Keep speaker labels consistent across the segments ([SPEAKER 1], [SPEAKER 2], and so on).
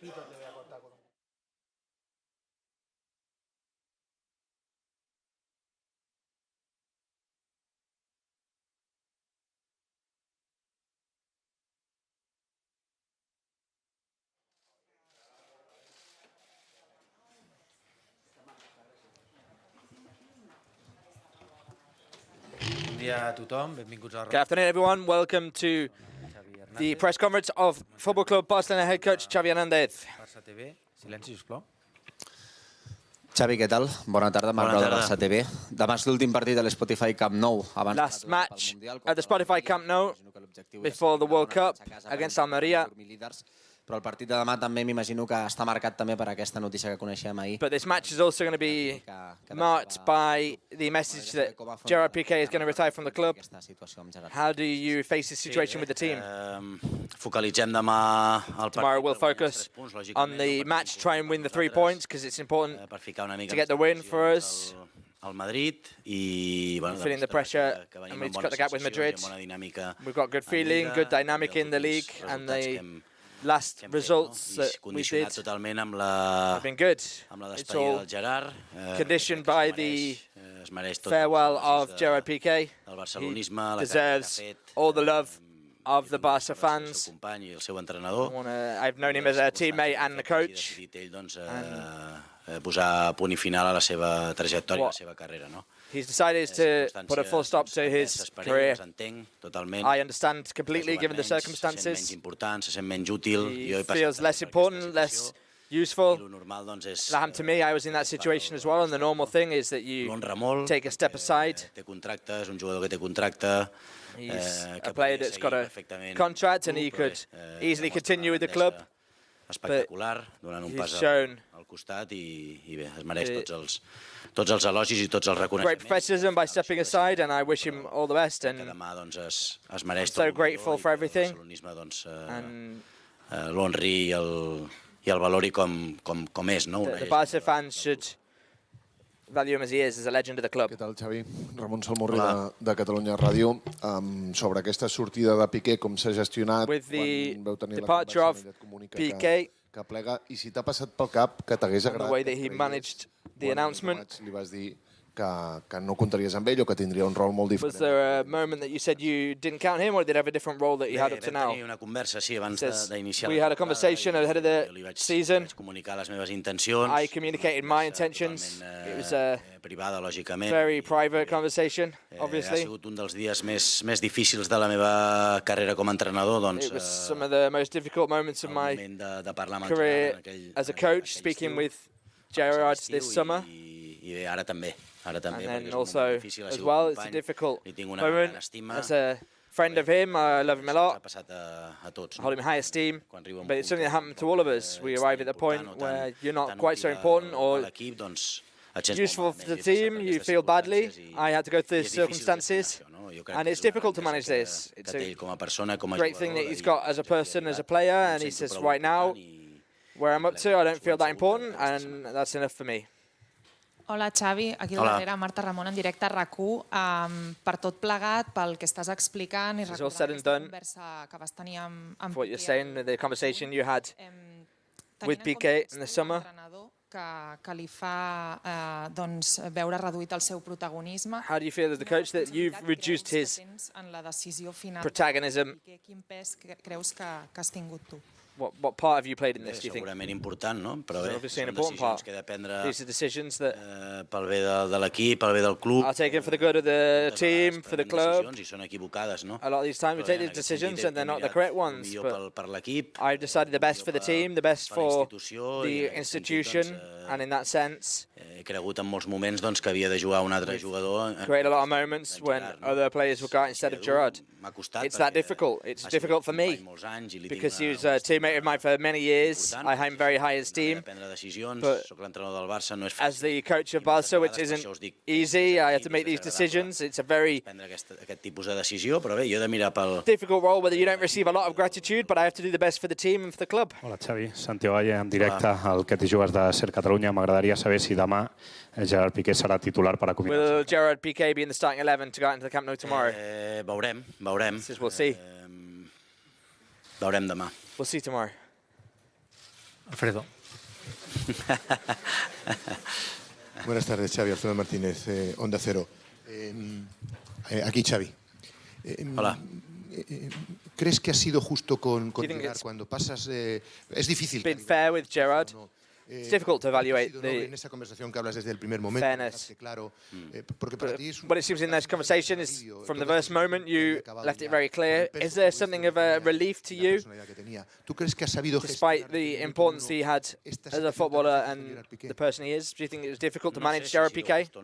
[SPEAKER 1] Good afternoon, everyone. Welcome to the press conference of Football Club Barcelona head coach Xavi Hernández.
[SPEAKER 2] Xavi, què tal? Bona tarda, Marc de Barça TV. Demà és l'últim partit de l'Spotify Camp Nou.
[SPEAKER 1] Last match at the Spotify Camp Nou before the World Cup against Almeria.
[SPEAKER 2] Però el partit de demà també m'imagino que està marcat també per aquesta notícia que coneixem ahir.
[SPEAKER 1] But this match is also going to be marked by the message that Gerard Piqué is going to retire from the club. How do you face this situation with the team?
[SPEAKER 3] Focalitzem demà al partit.
[SPEAKER 1] Tomorrow we'll focus on the match, try and win the 3 points because it's important to get the win for us.
[SPEAKER 3] Al Madrid i
[SPEAKER 1] feeling the pressure and we need to cut the gap with Madrid. We've got good feeling, good dynamic in the league, and the last results that we did have been good. It's all conditioned by the farewell of Gerard Piqué. He deserves all the love of the Barça fans. I've known him as a teammate and a coach.
[SPEAKER 3] Posar punt i final a la seva trajectòria, a la seva carrera, no?
[SPEAKER 1] He's decided to put a full stop to his career. I understand completely, given the circumstances. He feels less important, less useful. To me, I was in that situation as well, and the normal thing is that you take a step aside. He's a player that's got a contract, and he could easily continue with the club.
[SPEAKER 3] Espectacular, donant un pas al costat i bé, es mereix tots els elogis i tots els reconeixements.
[SPEAKER 1] Great professionalism by stepping aside, and I wish him all the best. And
[SPEAKER 3] demà doncs es mereix
[SPEAKER 1] so grateful for everything.
[SPEAKER 3] L'honri i el valori com és, no?
[SPEAKER 1] The Barça fans should value him as he is, as a legend of the club.
[SPEAKER 4] Què tal, Xavi? Ramon Salmorri de Catalunya Ràdio. Sobre aquesta sortida de Piqué, com s'ha gestionat,
[SPEAKER 1] quan veu tenir la conversa et comunica
[SPEAKER 4] que plega, i si t'ha passat pel cap que t'hagués agradat
[SPEAKER 1] que
[SPEAKER 4] li vas dir que no comptaries amb ell o que tindria un rol molt diferent.
[SPEAKER 1] Was there a moment that you said you didn't count him, or did he have a different role that he had up to now?
[SPEAKER 3] Una conversa, sí, abans d'iniciar.
[SPEAKER 1] We had a conversation ahead of the season.
[SPEAKER 3] Comunicar les meves intencions.
[SPEAKER 1] I communicated my intentions. It was a
[SPEAKER 3] privada, lògicament.
[SPEAKER 1] Very private conversation, obviously.
[SPEAKER 3] Ha sigut un dels dies més difícils de la meva carrera com a entrenador, doncs.
[SPEAKER 1] It was some of the most difficult moments of my career as a coach, speaking with Gerard this summer.
[SPEAKER 3] I bé, ara també.
[SPEAKER 1] And then also, as well, it's a difficult moment. As a friend of him, I love him a lot. I hold him in high esteem. But it's something that happened to all of us. We arrive at the point where you're not quite so important or useful for the team, you feel badly. I had to go through these circumstances. And it's difficult to manage this. It's a great thing that he's got as a person, as a player, and he says, right now, where I'm up to, I don't feel that important, and that's enough for me.
[SPEAKER 5] Hola, Xavi. Aquí al darrere, Marta Ramon, en directe a RAC1. Per tot plegat, pel que estàs explicant i recordar aquesta conversa que vas tenir amb Piqué.
[SPEAKER 1] What you're saying, the conversation you had with Piqué in the summer.
[SPEAKER 5] Que li fa veure reduït el seu protagonisme.
[SPEAKER 1] How do you feel as the coach that you've reduced his protagonism?
[SPEAKER 5] Quin pes creus que has tingut tu?
[SPEAKER 1] What part have you played in this, do you think?
[SPEAKER 3] Segurament important, no? Però bé,
[SPEAKER 1] obviously an important part. These are decisions that
[SPEAKER 3] pel bé de l'equip, pel bé del club.
[SPEAKER 1] I'll take it for the good of the team, for the club.
[SPEAKER 3] I són equivocades, no?
[SPEAKER 1] A lot of these times we take these decisions and they're not the correct ones.
[SPEAKER 3] Per l'equip.
[SPEAKER 1] I've decided the best for the team, the best for the institution, and in that sense,
[SPEAKER 3] he cregut en molts moments que havia de jugar un altre jugador.
[SPEAKER 1] Created a lot of moments when other players would go out instead of Gerard. It's that difficult. It's difficult for me because he was a teammate of mine for many years. I have him very high esteem. But as the coach of Barça, which isn't easy, I have to make these decisions. It's a very difficult role whether you don't receive a lot of gratitude, but I have to do the best for the team and for the club.
[SPEAKER 6] Hola, Xavi. Santiago Valle, en directe al que t'hi jugues de Ser Catalunya. M'agradaria saber si demà Gerard Piqué serà titular per acomiadar.
[SPEAKER 1] Will Gerard Piqué be in the starting 11 to go out into the Camp Nou tomorrow?
[SPEAKER 3] Veurem.
[SPEAKER 1] We'll see.
[SPEAKER 3] Veurem demà.
[SPEAKER 1] We'll see tomorrow.
[SPEAKER 7] Alfredo.
[SPEAKER 8] Buenas tardes, Xavi. Alfredo Martínez, Onda Cero. Aquí, Xavi.
[SPEAKER 3] Hola.
[SPEAKER 8] ¿Crees que ha sido justo con Gerard cuando pasas? Es difícil.
[SPEAKER 1] Been fair with Gerrard. It's difficult to evaluate
[SPEAKER 8] en esa conversación que hablas desde el primer momento,
[SPEAKER 1] fairness.
[SPEAKER 8] Claro, porque para ti es
[SPEAKER 1] what it seems in this conversation is, from the first moment, you left it very clear. Is there something of a relief to you,
[SPEAKER 8] ¿Tú crees que ha sabido
[SPEAKER 1] despite the importance he had as a footballer and the person he is? Do you think it was difficult to manage Gerard Piqué? So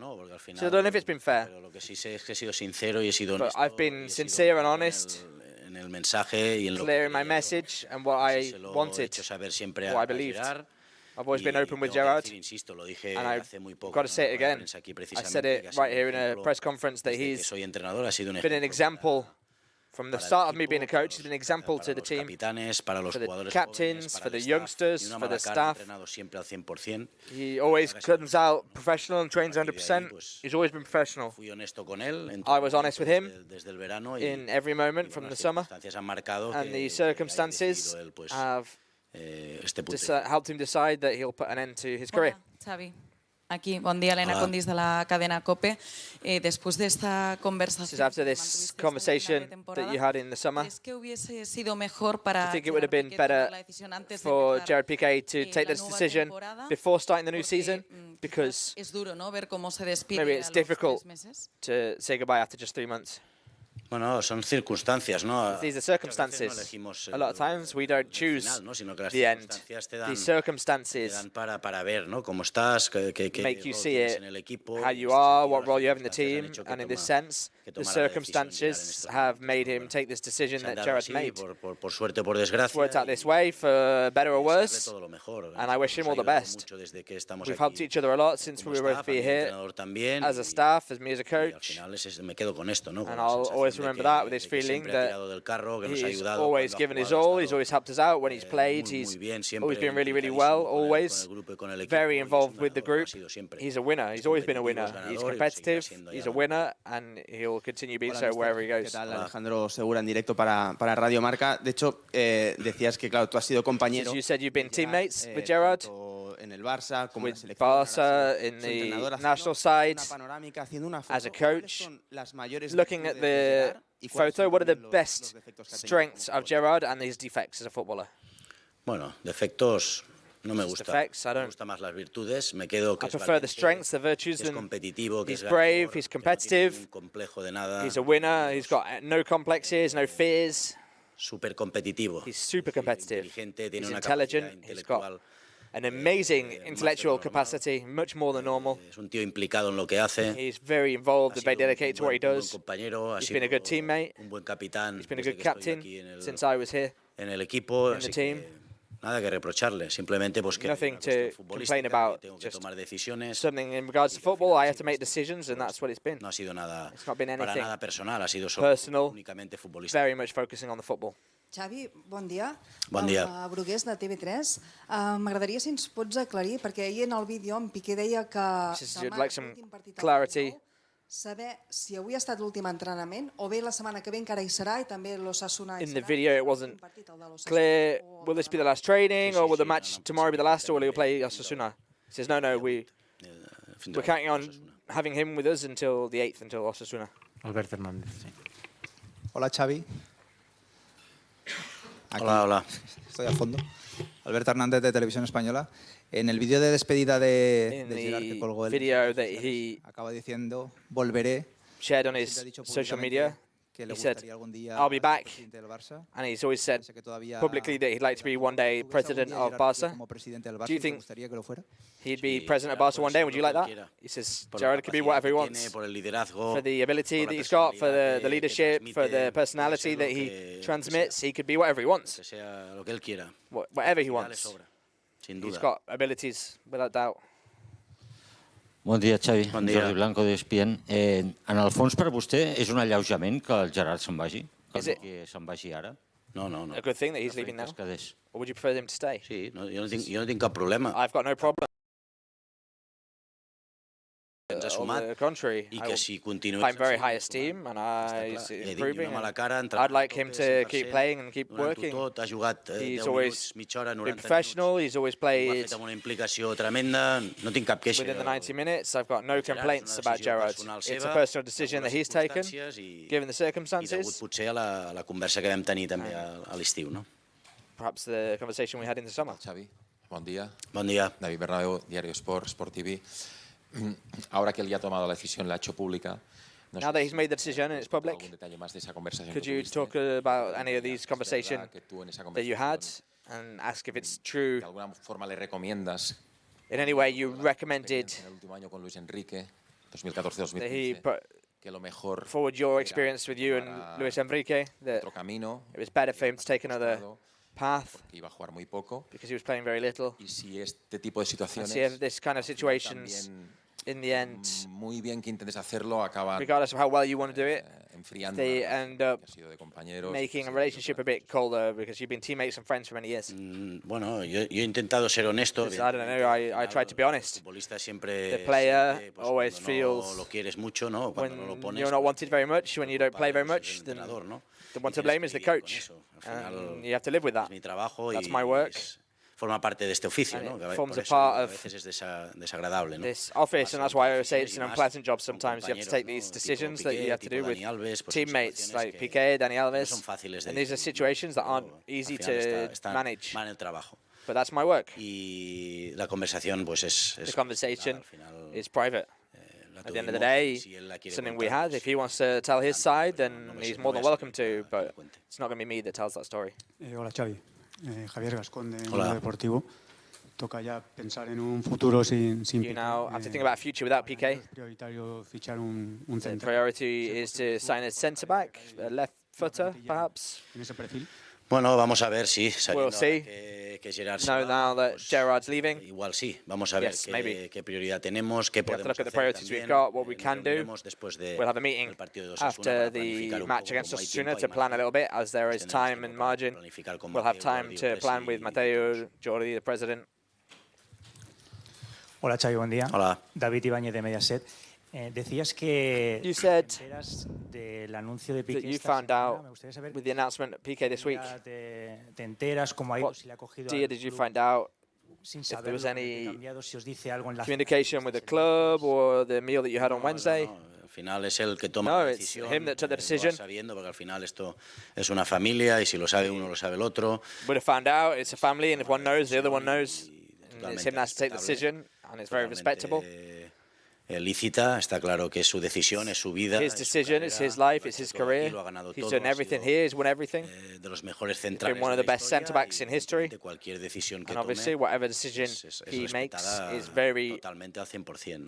[SPEAKER 1] I don't know if it's been fair. But I've been sincere and honest, clear in my message and what I wanted, what I believed. I've always been open with Gerrard, and I've got to say it again. I said it right here in a press conference that he's been an example from the start of me being a coach. He's been an example to the team, for the captains, for the youngsters, for the staff. He always comes out professional and trains 100%. He's always been professional. I was honest with him in every moment from the summer, and the circumstances have helped him decide that he'll put an end to his career.
[SPEAKER 9] Xavi, aquí, bon dia, Elena Condis de la cadena COPE. Després d'esta conversació
[SPEAKER 1] after this conversation that you had in the summer,
[SPEAKER 9] ¿crees que hubiese sido mejor para
[SPEAKER 1] I think it would have been better for Gerard Piqué to take this decision before starting the new season, because maybe it's difficult to say goodbye after just 3 months.
[SPEAKER 3] Bueno, son circunstancias, ¿no?
[SPEAKER 1] These are circumstances. A lot of times we don't choose the end. These circumstances make you see it, how you are, what role you have in the team, and in this sense, the circumstances have made him take this decision that Gerard's made. It's worked out this way, for better or worse, and I wish him all the best. We've helped each other a lot since we were both here, as a staff, as me as a coach, and I'll always remember that with this feeling that he's always given his all, he's always helped us out when he's played, he's always been really, really well, always very involved with the group. He's a winner, he's always been a winner, he's competitive, he's a winner, and he'll continue being so wherever he goes.
[SPEAKER 2] Alejandro Segura en directo para Radio Marca. De hecho, decías que, claro, tú has sido compañero.
[SPEAKER 1] You said you've been teammates with Gerard.
[SPEAKER 2] En el Barça, como
[SPEAKER 1] with Barça, in the national side, as a coach, looking at the photo, what are the best strengths of Gerard and his defects as a footballer?
[SPEAKER 3] Bueno, defectos no me gusta.
[SPEAKER 1] Defects, I
[SPEAKER 3] gusta más las virtudes. Me quedo que
[SPEAKER 1] I prefer the strengths, the virtues, and he's brave, he's competitive, he's a winner, he's got no complexes, no fears.
[SPEAKER 3] Super competitivo.
[SPEAKER 1] He's super competitive, he's intelligent, he's got an amazing intellectual capacity, much more than normal.
[SPEAKER 3] Es un tío implicado en lo que hace.
[SPEAKER 1] He's very involved and very dedicated to what he does.
[SPEAKER 3] He's
[SPEAKER 1] been a good teammate. He's been a good captain since I was here
[SPEAKER 3] en el equipo,
[SPEAKER 1] in the team.
[SPEAKER 3] Nada que reprocharle, simplemente pues que
[SPEAKER 1] nothing to complain about. Just something in regards to football, I have to make decisions, and that's what it's been.
[SPEAKER 3] No ha sido nada,
[SPEAKER 1] it's not been anything
[SPEAKER 3] para nada personal, ha sido solo
[SPEAKER 1] personal,
[SPEAKER 3] únicamente futbolístico.
[SPEAKER 1] Very much focusing on the football.
[SPEAKER 10] Xavi, bon dia.
[SPEAKER 3] Bon dia.
[SPEAKER 10] Brugués, de TV3. M'agradaria si ens pots aclarir, perquè ahir en el vídeo en Piqué deia que
[SPEAKER 1] demà l'últim partit clarity.
[SPEAKER 10] Saber si avui ha estat l'últim entrenament o bé la setmana que ve encara hi serà i també l'Osasuna hi serà.
[SPEAKER 1] In the video it wasn't clear, will this be the last training or will the match tomorrow be the last, or will he play Osasuna? He says, no, we're counting on having him with us until the 8th, until Osasuna.
[SPEAKER 7] Albert Hernández.
[SPEAKER 2] Hola, Xavi.
[SPEAKER 3] Aquí. Hola.
[SPEAKER 2] Estoy al fondo. Alberto Hernández de Televisión Española. En el vídeo de despedida de Gerard que colgó él, acaba diciendo, volveré.
[SPEAKER 1] Shared on his social media, he said, I'll be back. And he's always said publicly that he'd like to be one day president of Barça. Do you think he'd be president of Barça one day? Would you like that? He says, Gerard can be whatever he wants. For the ability that he's got, for the leadership, for the personality that he transmits, he could be whatever he wants. Whatever he wants. He's got abilities, without doubt.
[SPEAKER 11] Bon dia, Xavi. Bon dia. Jordi Blanco, d'ESPN. En el fons, per vostè, és un alleujament que el Gerard se'n vagi? Que se'n vagi ara?
[SPEAKER 3] No.
[SPEAKER 1] A good thing that he's leaving now? Or would you prefer him to stay?
[SPEAKER 3] Sí, jo no tinc cap problema.
[SPEAKER 1] I've got no problem. the contrary. I'm very high esteem and he's improving. I'd like him to keep playing and keep working. He's always been professional, he's always played within the 90 minutes. I've got no complaints about Gerard. It's a personal decision that he's taken, given the circumstances. Perhaps the conversation we had in the summer.
[SPEAKER 7] Xavi, bon día.
[SPEAKER 3] Bon día.
[SPEAKER 7] David Bernabéu, Diario Sport, Sport TV. Ahora que él ya ha tomado la decisión, la ha hecho pública.
[SPEAKER 1] Now that he's made the decision and it's public, could you talk about any of these conversations that you had and ask if it's true? In any way you recommended that he put forward your experience with you and Luis Enrique, that it was better for him to take another path because he was playing very little. And see if this kind of situations, in the end, regardless of how well you want to do it, they end up making a relationship a bit colder because you've been teammates and friends for many years.
[SPEAKER 3] Bueno, yo he intentado ser honesto.
[SPEAKER 1] I don't know, I tried to be honest. The player always feels when you're not wanted very much, when you don't play very much, then the one to blame is the coach. And you have to live with that. That's my work.
[SPEAKER 3] Forma parte de este oficio, ¿no?
[SPEAKER 1] Forms a part of
[SPEAKER 3] es desagradable, ¿no?
[SPEAKER 1] This office, and that's why I always say it's an unpleasant job sometimes. You have to take these decisions that you have to do with teammates like Piqué, Dani Alves, and these are situations that aren't easy to manage. But that's my work.
[SPEAKER 3] Y la conversación, pues
[SPEAKER 1] the conversation is private. At the end of the day, something we had. If he wants to tell his side, then he's more than welcome to, but it's not going to be me that tells that story.
[SPEAKER 12] Hola, Xavi. Javier Gascón de Mundo Deportivo. Toca ya pensar en un futuro sin Piqué.
[SPEAKER 1] You now have to think about a future without Piqué. The priority is to sign a centre-back, a left footer, perhaps.
[SPEAKER 12] En ese perfil.
[SPEAKER 3] Bueno, vamos a ver si
[SPEAKER 1] we'll see.
[SPEAKER 3] Que Gerard
[SPEAKER 1] no, now that Gerard's leaving.
[SPEAKER 3] Igual sí. Vamos a ver qué prioridad tenemos, qué podemos
[SPEAKER 1] hacer. Look at the priorities we've got, what we can do. We'll have a meeting after the match against Osasuna to plan a little bit, as there is time and margin. We'll have time to plan with Mateo, Jordi, the president.
[SPEAKER 13] Hola, Xavi, buen día.
[SPEAKER 3] Hola.
[SPEAKER 13] David Ibáñez de Mediaset. Decías que
[SPEAKER 1] you said
[SPEAKER 13] del anuncio de Piqué
[SPEAKER 1] that you found out with the announcement of Piqué this week.
[SPEAKER 13] Te enteras cómo ha ido, si le ha cogido
[SPEAKER 1] did you find out if there was any
[SPEAKER 13] si os dice algo en la
[SPEAKER 1] communication with the club or the meal that you had on Wednesday?
[SPEAKER 3] Al final es él que toma la decisión.
[SPEAKER 1] It's him that took the decision.
[SPEAKER 3] Sabiendo, porque al final esto es una familia y si lo sabe uno lo sabe el otro.
[SPEAKER 1] Would have found out. It's a family, and if one knows, the other one knows. And it's him that has to take the decision, and it's very respectable.
[SPEAKER 3] Lícita, está claro que es su decisión, es su vida.
[SPEAKER 1] His decision, it's his life, it's his career. He's done everything here, he's won everything.
[SPEAKER 3] De los mejores
[SPEAKER 1] centrales. He's been one of the best centre backs in history.
[SPEAKER 3] De cualquier decisión que
[SPEAKER 1] and obviously, whatever decision he makes is very to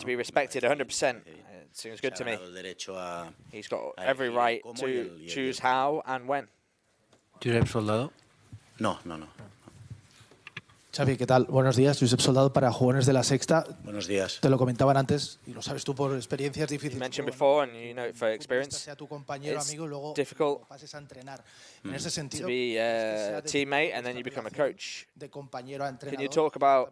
[SPEAKER 1] be respected 100%. It seems good to me. He's got every right to choose how and when.
[SPEAKER 14] Josep Soldado.
[SPEAKER 3] No.
[SPEAKER 14] Xavi, ¿qué tal? Buenos días. Josep Soldado para Jugones de la Sexta.
[SPEAKER 3] Buenos días.
[SPEAKER 14] Te lo comentaban antes y lo sabes tú por experiencias difíciles.
[SPEAKER 1] Mentioned before, and you know it for experience.
[SPEAKER 14] Sea tu compañero, amigo, y luego
[SPEAKER 1] difficult
[SPEAKER 14] pases a entrenar. En ese sentido,
[SPEAKER 1] to be a teammate and then you become a coach.
[SPEAKER 14] De compañero a entrenador.
[SPEAKER 1] Can you talk about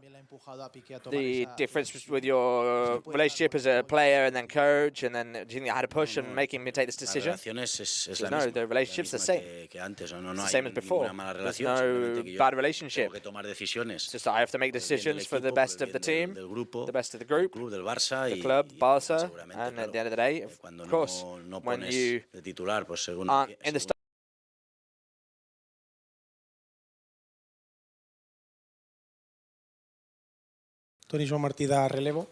[SPEAKER 1] the difference with your relationship as a player and then coach, and then do you think I had to push and making me take this decision? No, the relationship's the same. It's the same as before. There's no bad relationship. It's just that I have to make decisions for the best of the team, the best of the group, the club, Barça, and at the end of the day, of course, when you aren't in the
[SPEAKER 15] Toni Joan Martí de relevo,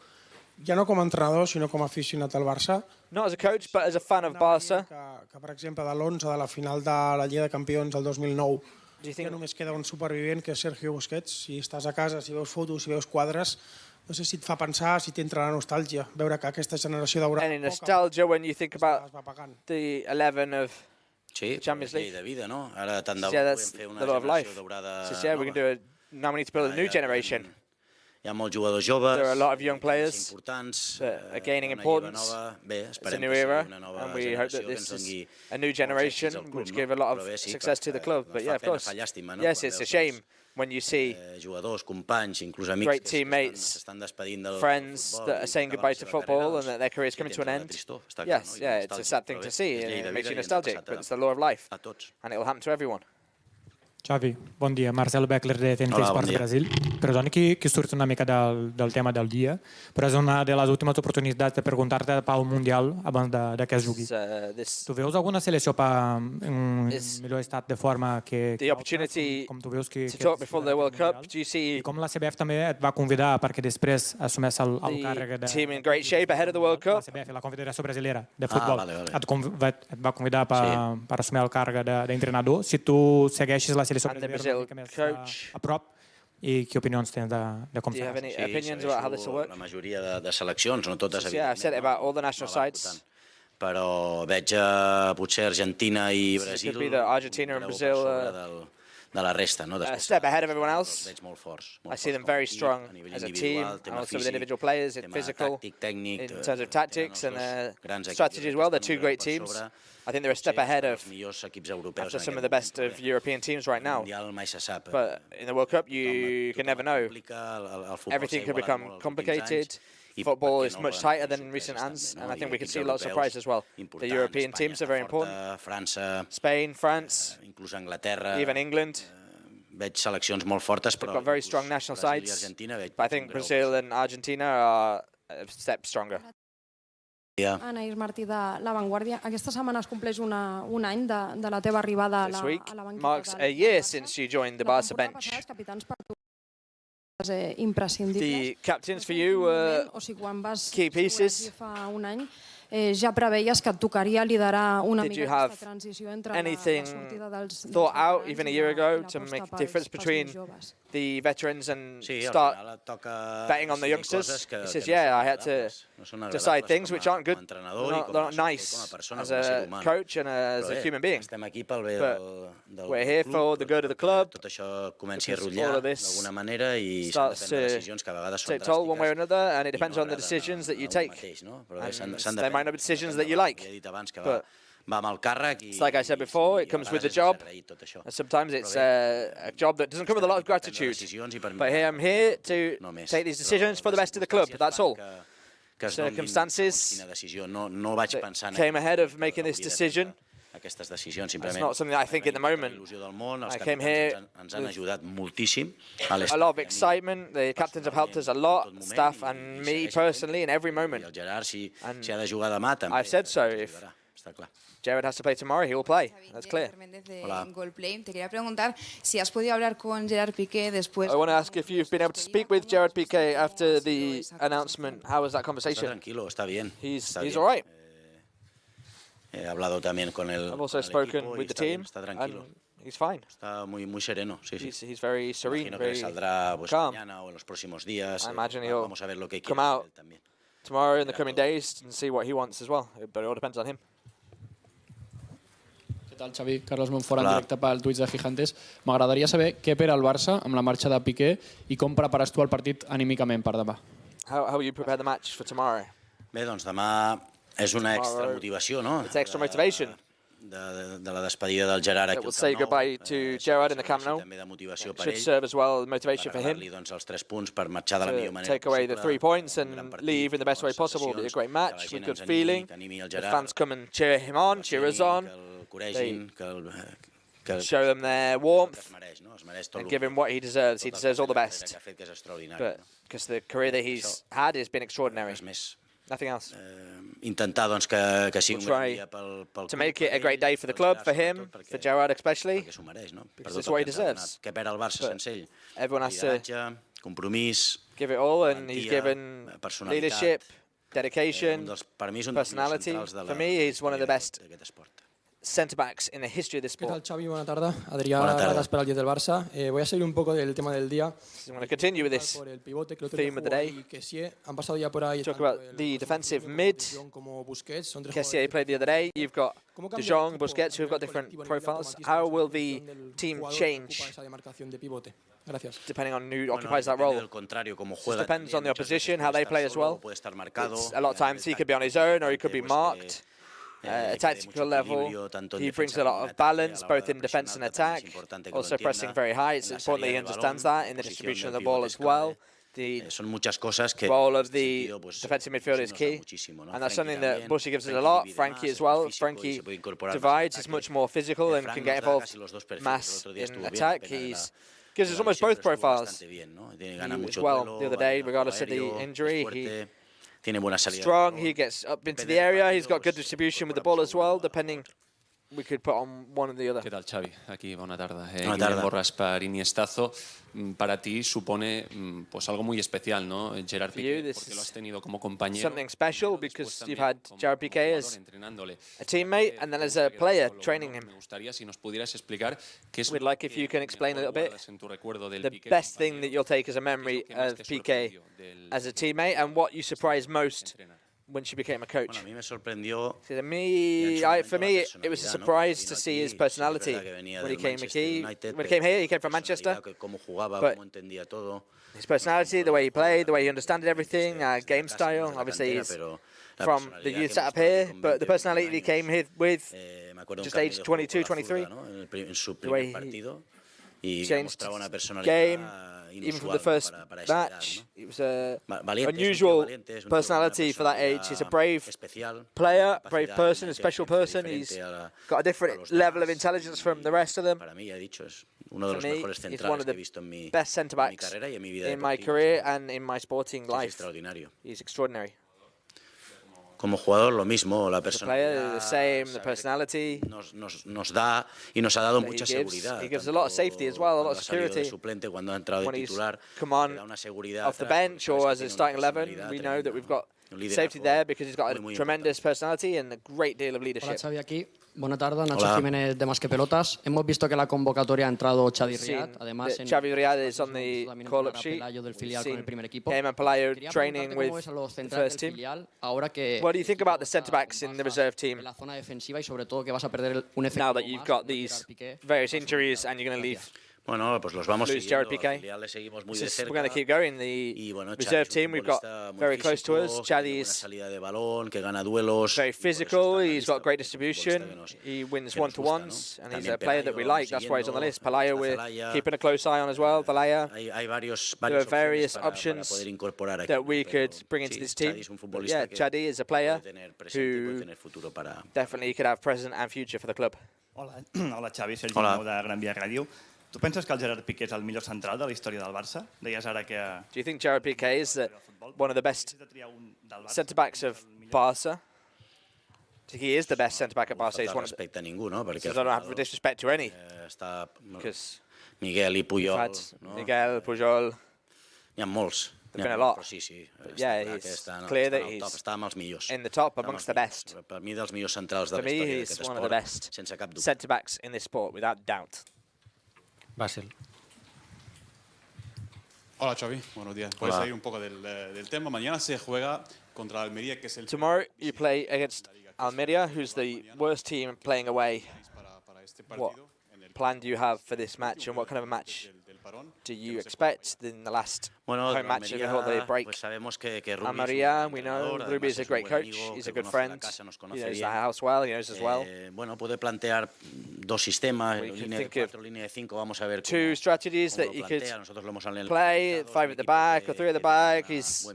[SPEAKER 15] ja no com a entrenador, sinó com a aficionat al Barça.
[SPEAKER 1] Not as a coach, but as a fan of Barça.
[SPEAKER 15] Que per exemple, de l'11 de la final de la Lliga de Campions del 2009, ja només queda un supervivent, que és Sergio Busquets. Si estàs a casa, si veus fotos, si veus quadres, no sé si et fa pensar, si t'entra la nostàlgia, veure que aquesta generació daurada...
[SPEAKER 1] Any nostalgia when you think about the 11 of Champions League?
[SPEAKER 3] De vida, no? Ara tant de
[SPEAKER 1] bo podem fer una generació daurada nova. Now we need to build a new generation.
[SPEAKER 3] Hi ha molts jugadors joves,
[SPEAKER 1] there are a lot of young players
[SPEAKER 3] importants,
[SPEAKER 1] that are gaining importance. It's a new era, and we hope that this is a new generation which give a lot of success to the club. But yeah, of course, yes, it's a shame when you see
[SPEAKER 3] jugadors, companys, inclús amics
[SPEAKER 1] great
[SPEAKER 3] que
[SPEAKER 1] teammates,
[SPEAKER 3] s'estan despedint del
[SPEAKER 1] friends
[SPEAKER 3] futbol
[SPEAKER 1] that are saying goodbye to football and that their career is coming to an end. Yes, yeah, it's a sad thing to see. It makes you nostalgic, but it's the law of life, and it will happen to everyone.
[SPEAKER 16] Xavi, bon dia. Marcel Beckler de TNT Sports Brasil. Perdona que surt una mica del tema del dia, però és una de les últimes oportunitats de preguntar-te pel Mundial abans de que es jugui. Tu veus alguna selecció en millor estat de forma que com tu veus que
[SPEAKER 1] talk before the World Cup, do you see
[SPEAKER 16] i com la CBF també et va convidar perquè després assumeix el càrrec de
[SPEAKER 1] team in great shape ahead of the World Cup?
[SPEAKER 16] La CBF, la Confederació Brasilera de Futbol, et va convidar per assumir el càrrec d'entrenador. Si tu segueixes la selecció brasileira una mica més a prop, i què opinions tens de com serà?
[SPEAKER 3] La majoria de seleccions, no totes,
[SPEAKER 1] Yeah, I've said it about all the national sides.
[SPEAKER 3] Però veig potser Argentina i Brasil de la resta, no?
[SPEAKER 1] A step ahead of everyone else. I see them very strong as a team, and also with individual players, physical, in terms of tactics and strategy as well. They're two great teams. I think they're a step ahead of after some of the best of European teams right now. But in the World Cup, you can never know. Everything could become complicated. Football is much tighter than in recent hands, and I think we could see a lot of surprise as well. The European teams are very important. Spain, France, even England.
[SPEAKER 3] Veig seleccions molt fortes,
[SPEAKER 1] però they've got very strong national sides. But I think Brazil and Argentina are a step stronger.
[SPEAKER 17] Anaïs Martí de La Vanguardia. Aquesta setmana es compleix un any de la teva arribada a la banqueta.
[SPEAKER 1] This week marks a year since you joined the Barça bench. The captains for you were key pieces.
[SPEAKER 17] Fa un any ja preveies que et tocaria liderar una mica aquesta transició entre la sortida dels
[SPEAKER 1] thought out even a year ago to make a difference between the veterans and start betting on the youngsters? He says, yeah, I had to decide things which aren't good, not nice as a coach and as a human being. But we're here for the good of the club.
[SPEAKER 3] Tot això comença a rotllar d'alguna manera i
[SPEAKER 1] starts to take toll one way or another, and it depends on the decisions that you take. There might not be decisions that you like, but it's like I said before, it comes with the job, and sometimes it's a job that doesn't come with a lot of gratitude. But here I'm here to take these decisions for the best of the club, that's all. Circumstances came ahead of making this decision. It's not something that I think at the moment. I came here with a lot of excitement. The captains have helped us a lot, staff and me personally, in every moment. And I've said so. If Gerard has to play tomorrow, he will play. That's clear.
[SPEAKER 18] I
[SPEAKER 1] want to ask if you've been able to speak with Gerard Piqué after the announcement. How was that conversation? He's all right. I've also spoken with the team, and he's fine. He's very serene, very calm. I imagine he'll come out tomorrow in the coming days and see what he wants as well, but it all depends on him.
[SPEAKER 19] Què tal, Xavi? Carlos Monfort, en directe pel Twitch de Fijantes. M'agradaria saber què per al Barça amb la marxa de Piqué i com prepares tu el partit anímicament per demà.
[SPEAKER 1] How will you prepare the match for tomorrow?
[SPEAKER 3] Bé, doncs demà és una extra motivació, no?
[SPEAKER 1] It's extra motivation.
[SPEAKER 3] De la despedida del Gerard aquí
[SPEAKER 1] al Camp Nou. We'll say goodbye to Gerard in the Camp Nou. It should serve as well as motivation for him. Take away the 3 points and leave in the best way possible. It'll be a great match with good feeling. The fans come and cheer him on, cheer us on. They show them their warmth and give him what he deserves. He deserves all the best. But because the career that he's had has been extraordinary. Nothing else.
[SPEAKER 3] Intentar doncs que sigui un gran dia pel
[SPEAKER 1] to make it a great day for the club, for him, for Gerard especially, because it's what he deserves.
[SPEAKER 3] Que perd el Barça sense ell.
[SPEAKER 1] Everyone has to
[SPEAKER 3] compromís,
[SPEAKER 1] give it all, and he's given leadership, dedication, personality. For me, he's one of the best centre-backs in the history of the sport.
[SPEAKER 20] ¿Qué tal, Xavi? Buena tarde. Adrián, gracias por el 10 del Barça. Voy a seguir un poco del tema del día.
[SPEAKER 1] I'm going to continue with this theme of the day. Talk about the defensive mid. Kessié played the other day. You've got De Jong, Busquets, who have got different profiles. How will the team change depending on who occupies that role? It depends on the opposition, how they play as well. A lot of times he could be on his own or he could be marked. a tactical level. He brings a lot of balance, both in defense and attack, also pressing very high. It's important that he understands that in the distribution of the ball as well. The role of the defensive midfielder is key, and that's something that Bushi gives us a lot. Frankie as well. Frankie divides, is much more physical and can get involved mass in attack. He's gives us almost both profiles. He as well the other day, regardless of the injury. He's strong, he gets up into the area, he's got good distribution with the ball as well, depending. We could put on one or the other.
[SPEAKER 18] ¿Qué tal, Xavi? Aquí, buena tarde. Guillem Borras para Iniestazo. Para ti supone pues algo muy especial, ¿no? Gerard Piqué, porque lo has tenido como compañero.
[SPEAKER 1] Something special because you've had Gerard Piqué as a teammate and then as a player training him.
[SPEAKER 18] Me gustaría si nos pudieras explicar qué es.
[SPEAKER 1] We'd like if you can explain a little bit the best thing that you'll take as a memory of Piqué as a teammate and what you surprised most when she became a coach. For me, it was a surprise to see his personality when he came here. He came from Manchester, but his personality, the way he played, the way he understood everything, game style. Obviously, he's from the youth set up here, but the personality he came here with, just aged 22, 23, the way he changed game. Even from the first match, it was an unusual personality for that age. He's a brave player, brave person, a special person. He's got a different level of intelligence from the rest of them. For me, he's one of the best centre-backs in my career and in my sporting life. He's extraordinary.
[SPEAKER 3] Como jugador, lo mismo, la
[SPEAKER 1] personalidad
[SPEAKER 3] the same,
[SPEAKER 1] the personality
[SPEAKER 3] nos da y nos ha dado mucha seguridad.
[SPEAKER 1] He gives a lot of safety as well, a lot of security.
[SPEAKER 3] Suplente, cuando ha entrado de titular,
[SPEAKER 1] come on off the bench or as a starting 11, we know that we've got safety there because he's got a tremendous personality and a great deal of leadership.
[SPEAKER 20] Hola, Xavi, aquí. Buena tarde, Nacho Jiménez de Más que Pelotas. Hemos visto que la convocatoria ha entrado Xavi Riad, además en
[SPEAKER 1] Xavi Riad is on the call-up sheet.
[SPEAKER 20] Del filial con el primer equipo.
[SPEAKER 1] Him and Pelayo training with the first team. What do you think about the centre-backs in the reserve team?
[SPEAKER 20] La zona defensiva y sobre todo que vas a perder un efecto.
[SPEAKER 1] Now that you've got these various injuries and you're going to leave.
[SPEAKER 3] Bueno, pues los vamos
[SPEAKER 1] siguiendo. We're going to keep going. The reserve team we've got very close to us. Chadi's very physical. He's got great distribution. He wins one-to-ones, and he's a player that we like. That's why he's on the list. Pelayo, we're keeping a close eye on as well. Valaya. There are various options that we could bring into this team. Yeah, Chadi is a player who definitely could have present and future for the club.
[SPEAKER 21] Hola, Xavi, Sergi Mau de Gran Via Ràdio. Tu penses que el Gerard Piqué és el millor central de la història del Barça? Deies ara que...
[SPEAKER 1] Do you think Gerard Piqué is one of the best centre-backs of Barça? He is the best centre-back at Barça. He's one of the... I don't have disrespect to any. Because
[SPEAKER 3] Miguel i Puyol.
[SPEAKER 1] Miguel, Puyol.
[SPEAKER 3] N'hi ha molts.
[SPEAKER 1] There's been a lot. Yeah, it's clear that he's in the top amongst the best.
[SPEAKER 3] Per mi, dels millors centrals de
[SPEAKER 1] la història d'aquest esport. For me, he's one of the best centre-backs in this sport, without doubt.
[SPEAKER 22] Basel. Hola Xavi, buenos días. Puedes salir un poco del tema. Mañana se juega contra Almeria, que es el...
[SPEAKER 1] Tomorrow you play against Almeria, who's the worst team playing away. What plan do you have for this match, and what kind of a match do you expect in the last home match of the holiday break? Almeria, we know Rubí is a great coach. He's a good friend. He knows the house well. He knows us well.
[SPEAKER 3] Bueno, puede plantear dos sistemas, línea de 4, línea de 5. Vamos a ver
[SPEAKER 1] two strategies that he could play, 5 at the back or 3 at the back. He's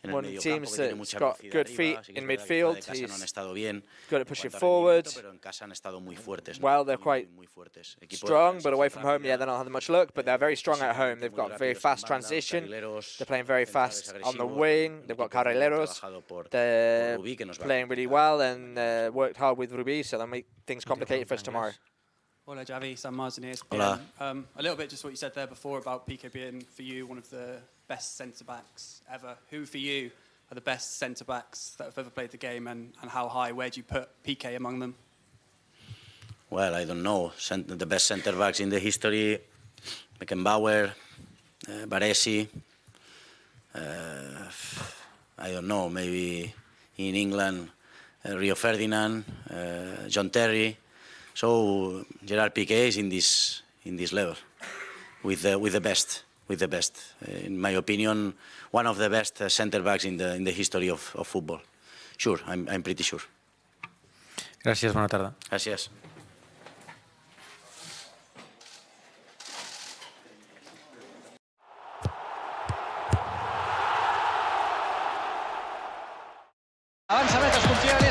[SPEAKER 1] one of the teams that's got good feet in midfield. He's good at pushing forward. Well, they're quite strong, but away from home, yeah, they're not having much luck, but they're very strong at home. They've got very fast transition. They're playing very fast on the wing. They've got carrileros. They're playing really well and worked hard with Rubí, so they'll make things complicated for us tomorrow.
[SPEAKER 23] Hola, Xavi. Sam Martin here. Hola. A little bit just what you said there before about Piqué being, for you, one of the best centre-backs ever. Who, for you, are the best centre-backs that have ever played the game, and how high? Where do you put Piqué among them?
[SPEAKER 3] Well, I don't know. The best centre-backs in the history, Beckenbauer, Baresi. I don't know, maybe in England, Rio Ferdinand, John Terry. So Gerard Piqué is in this level, with the best. In my opinion, one of the best centre backs in the history of football. Sure, I'm pretty sure.
[SPEAKER 4] Gràcies, bona tarda.
[SPEAKER 3] Gràcies.
[SPEAKER 5] Avança Beto, es confia